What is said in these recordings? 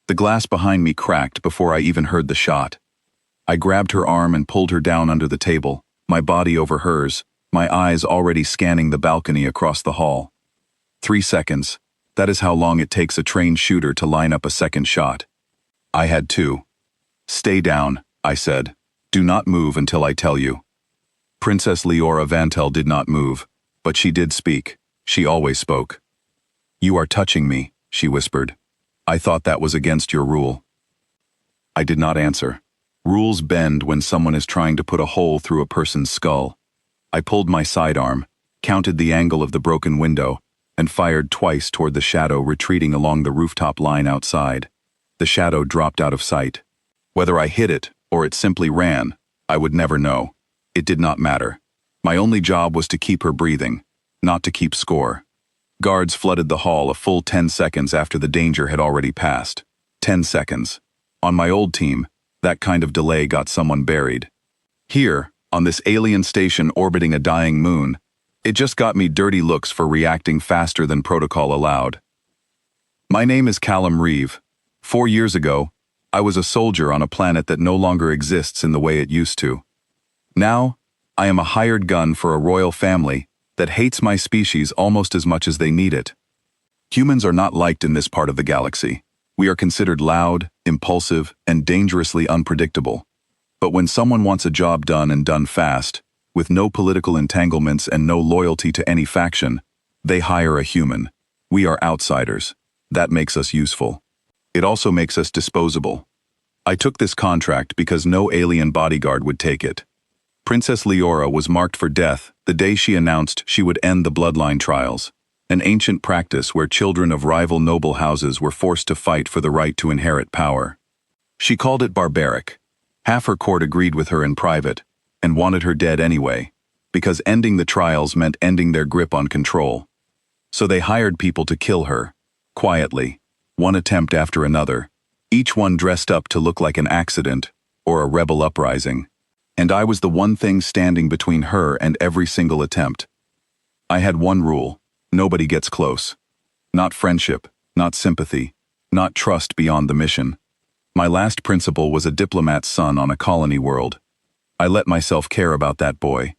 The glass behind me cracked before I even heard the shot. I grabbed her arm and pulled her down under the table, my body over hers, my eyes already scanning the balcony across the hall. 3 seconds. That is how long it takes a trained shooter to line up a second shot. I had 2. "Stay down," I said. "Do not move until I tell you." Princess Leora Vantel did not move, but she did speak. She always spoke. "You are touching me," she whispered. "I thought that was against your rule." I did not answer. Rules bend when someone is trying to put a hole through a person's skull. I pulled my sidearm, counted the angle of the broken window, and fired twice toward the shadow retreating along the rooftop line outside. The shadow dropped out of sight. Whether I hit it or it simply ran, I would never know. It did not matter. My only job was to keep her breathing, not to keep score. Guards flooded the hall a full 10 seconds after the danger had already passed. 10 seconds. On my old team, that kind of delay got someone buried. Here, on this alien station orbiting a dying moon, it just got me dirty looks for reacting faster than protocol allowed. My name is Callum Reeve. 4 years ago, I was a soldier on a planet that no longer exists in the way it used to. Now, I am a hired gun for a royal family that hates my species almost as much as they need it. Humans are not liked in this part of the galaxy. We are considered loud, impulsive, and dangerously unpredictable. But when someone wants a job done and done fast, with no political entanglements and no loyalty to any faction, they hire a human. We are outsiders. That makes us useful. It also makes us disposable. I took this contract because no alien bodyguard would take it. Princess Leora was marked for death the day she announced she would end the bloodline trials, an ancient practice where children of rival noble houses were forced to fight for the right to inherit power. She called it barbaric. Half her court agreed with her in private, and wanted her dead anyway, because ending the trials meant ending their grip on control. So they hired people to kill her, quietly, one attempt after another, each one dressed up to look like an accident or a rebel uprising. And I was the one thing standing between her and every single attempt. I had one rule: nobody gets close. Not friendship, not sympathy, not trust beyond the mission. My last principal was a diplomat's son on a colony world. I let myself care about that boy.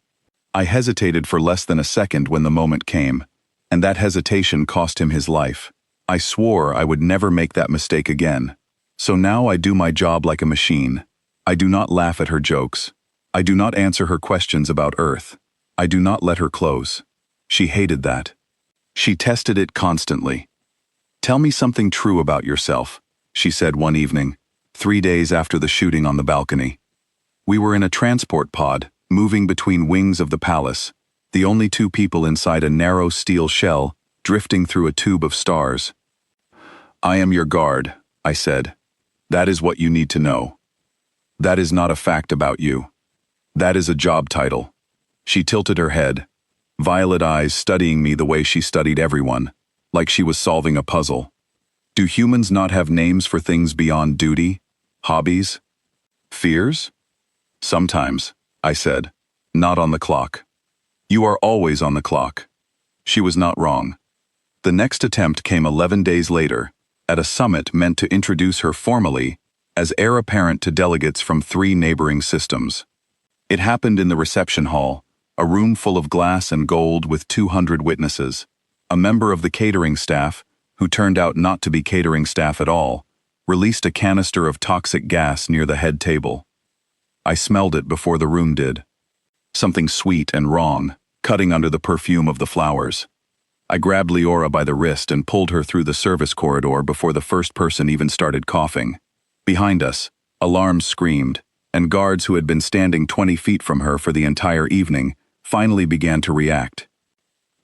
I hesitated for less than a second when the moment came, and that hesitation cost him his life. I swore I would never make that mistake again. So now I do my job like a machine. I do not laugh at her jokes. I do not answer her questions about Earth. I do not let her close. She hated that. She tested it constantly. "Tell me something true about yourself," she said one evening, 3 days after the shooting on the balcony. We were in a transport pod, moving between wings of the palace, the only 2 people inside a narrow steel shell, drifting through a tube of stars. "I am your guard," I said. "That is what you need to know. That is not a fact about you. That is a job title." She tilted her head, violet eyes studying me the way she studied everyone, like she was solving a puzzle. "Do humans not have names for things beyond duty? Hobbies? Fears?" "Sometimes," I said. "Not on the clock." "You are always on the clock." She was not wrong. The next attempt came 11 days later, at a summit meant to introduce her formally as heir apparent to delegates from 3 neighboring systems. It happened in the reception hall, a room full of glass and gold with 200 witnesses. A member of the catering staff, who turned out not to be catering staff at all, released a canister of toxic gas near the head table. I smelled it before the room did. Something sweet and wrong, cutting under the perfume of the flowers. I grabbed Leora by the wrist and pulled her through the service corridor before the first person even started coughing. Behind us, alarms screamed, and guards who had been standing 20 feet from her for the entire evening finally began to react.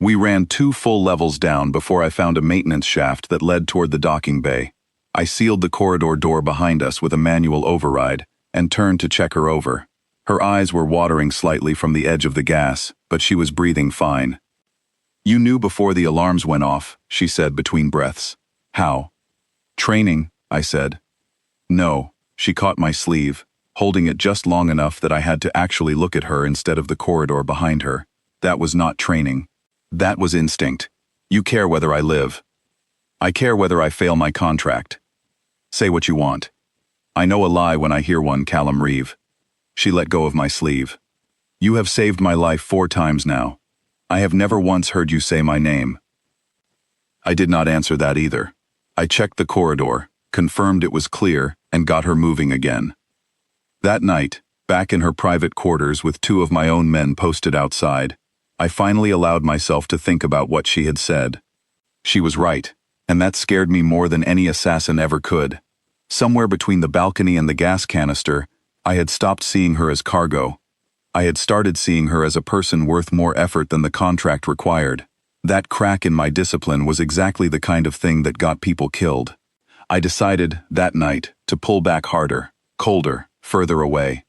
We ran 2 full levels down before I found a maintenance shaft that led toward the docking bay. I sealed the corridor door behind us with a manual override and turned to check her over. Her eyes were watering slightly from the edge of the gas, but she was breathing fine. "You knew before the alarms went off," she said between breaths. "How?" "Training," I said. "No," she caught my sleeve, holding it just long enough that I had to actually look at her instead of the corridor behind her. "That was not training. That was instinct. You care whether I live. I care whether I fail my contract." Say what you want. I know a lie when I hear one, Callum Reeve. She let go of my sleeve. You have saved my life 4 times now. I have never once heard you say my name. I did not answer that either. I checked the corridor, confirmed it was clear, and got her moving again. That night, back in her private quarters with 2 of my own men posted outside, I finally allowed myself to think about what she had said. She was right, and that scared me more than any assassin ever could. Somewhere between the balcony and the gas canister, I had stopped seeing her as cargo. I had started seeing her as a person worth more effort than the contract required. That crack in my discipline was exactly the kind of thing that got people killed. I decided, that night, to pull back harder, colder, further away.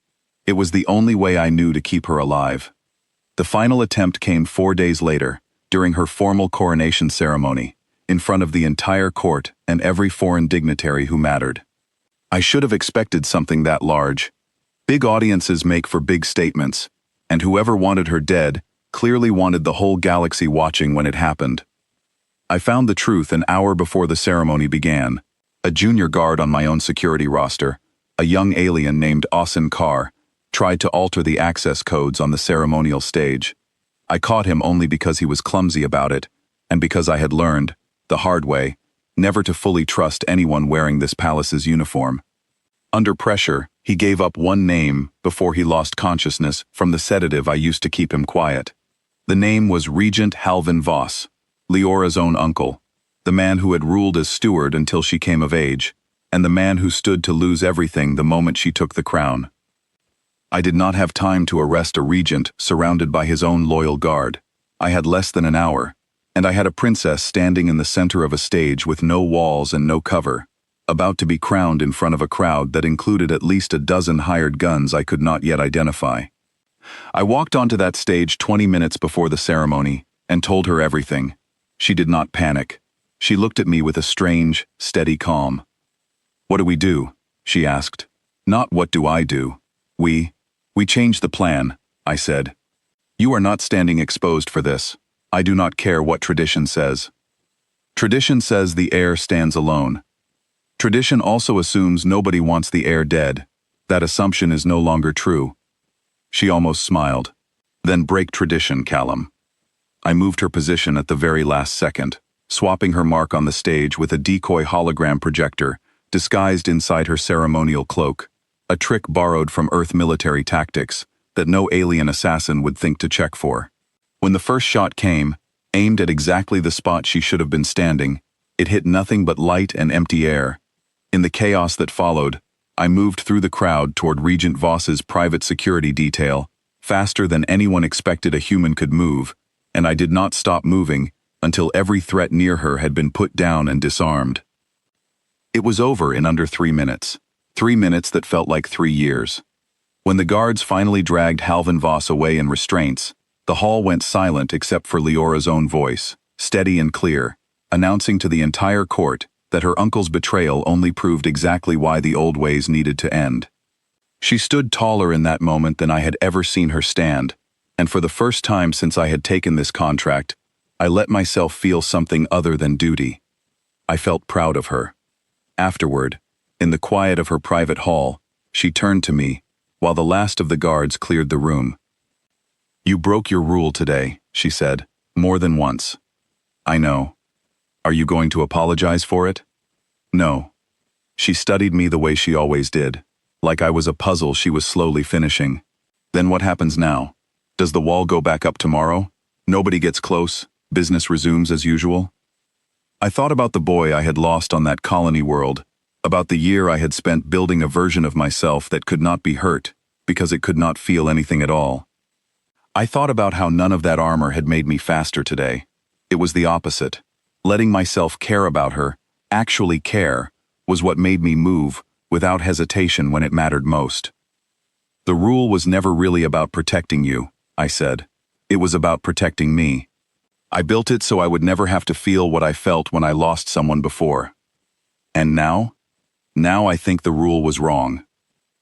It was the only way I knew to keep her alive. The final attempt came 4 days later, during her formal coronation ceremony, in front of the entire court and every foreign dignitary who mattered. I should have expected something that large. Big audiences make for big statements, and whoever wanted her dead clearly wanted the whole galaxy watching when it happened. I found the truth an hour before the ceremony began. A junior guard on my own security roster, a young alien named Austin Carr, tried to alter the access codes on the ceremonial stage. I caught him only because he was clumsy about it, and because I had learned, the hard way, never to fully trust anyone wearing this palace's uniform. Under pressure, he gave up one name before he lost consciousness from the sedative I used to keep him quiet. The name was Regent Halvin Voss, Leora's own uncle, the man who had ruled as steward until she came of age, and the man who stood to lose everything the moment she took the crown. I did not have time to arrest a regent surrounded by his own loyal guard. I had less than an hour, and I had a princess standing in the center of a stage with no walls and no cover, about to be crowned in front of a crowd that included at least a dozen hired guns I could not yet identify. I walked onto that stage 20 minutes before the ceremony and told her everything. She did not panic. She looked at me with a strange, steady calm. "What do we do?" she asked. "Not what do I do. We changed the plan," I said. "You are not standing exposed for this. I do not care what tradition says. Tradition says the heir stands alone. Tradition also assumes nobody wants the heir dead. That assumption is no longer true." She almost smiled. "Then break tradition, Callum." I moved her position at the very last second, swapping her mark on the stage with a decoy hologram projector disguised inside her ceremonial cloak, a trick borrowed from Earth military tactics that no alien assassin would think to check for. When the first shot came, aimed at exactly the spot she should have been standing, it hit nothing but light and empty air. In the chaos that followed, I moved through the crowd toward Regent Voss's private security detail, faster than anyone expected a human could move, and I did not stop moving until every threat near her had been put down and disarmed. It was over in under 3 minutes. 3 minutes that felt like 3 years. When the guards finally dragged Halvin Voss away in restraints, the hall went silent except for Leora's own voice, steady and clear, announcing to the entire court that her uncle's betrayal only proved exactly why the old ways needed to end. She stood taller in that moment than I had ever seen her stand, and for the first time since I had taken this contract, I let myself feel something other than duty. I felt proud of her. Afterward, in the quiet of her private hall, she turned to me, while the last of the guards cleared the room. "You broke your rule today," she said, "more than once." "I know. Are you going to apologize for it?" "No." She studied me the way she always did, like I was a puzzle she was slowly finishing. "Then what happens now? Does the wall go back up tomorrow? Nobody gets close? Business resumes as usual?" I thought about the boy I had lost on that colony world, about the year I had spent building a version of myself that could not be hurt because it could not feel anything at all. I thought about how none of that armor had made me faster today. It was the opposite. Letting myself care about her, actually care, was what made me move without hesitation when it mattered most. "The rule was never really about protecting you," I said. "It was about protecting me. I built it so I would never have to feel what I felt when I lost someone before. And now? Now I think the rule was wrong."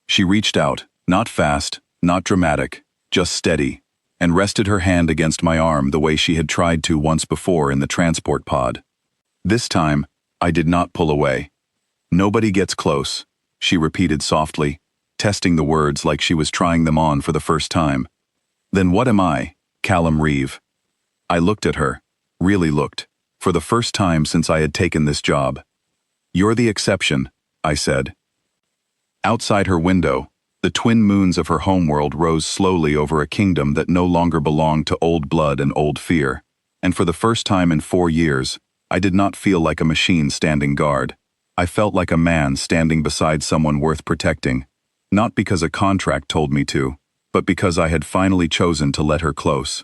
She reached out, not fast, not dramatic, just steady, and rested her hand against my arm the way she had tried to once before in the transport pod. This time, I did not pull away. Nobody gets close, she repeated softly, testing the words like she was trying them on for the first time. Then what am I, Callum Reeve? I looked at her, really looked, for the first time since I had taken this job. You're the exception, I said. Outside her window, the twin moons of her homeworld rose slowly over a kingdom that no longer belonged to old blood and old fear, and for the first time in 4 years, I did not feel like a machine standing guard. I felt like a man standing beside someone worth protecting, not because a contract told me to, but because I had finally chosen to let her close.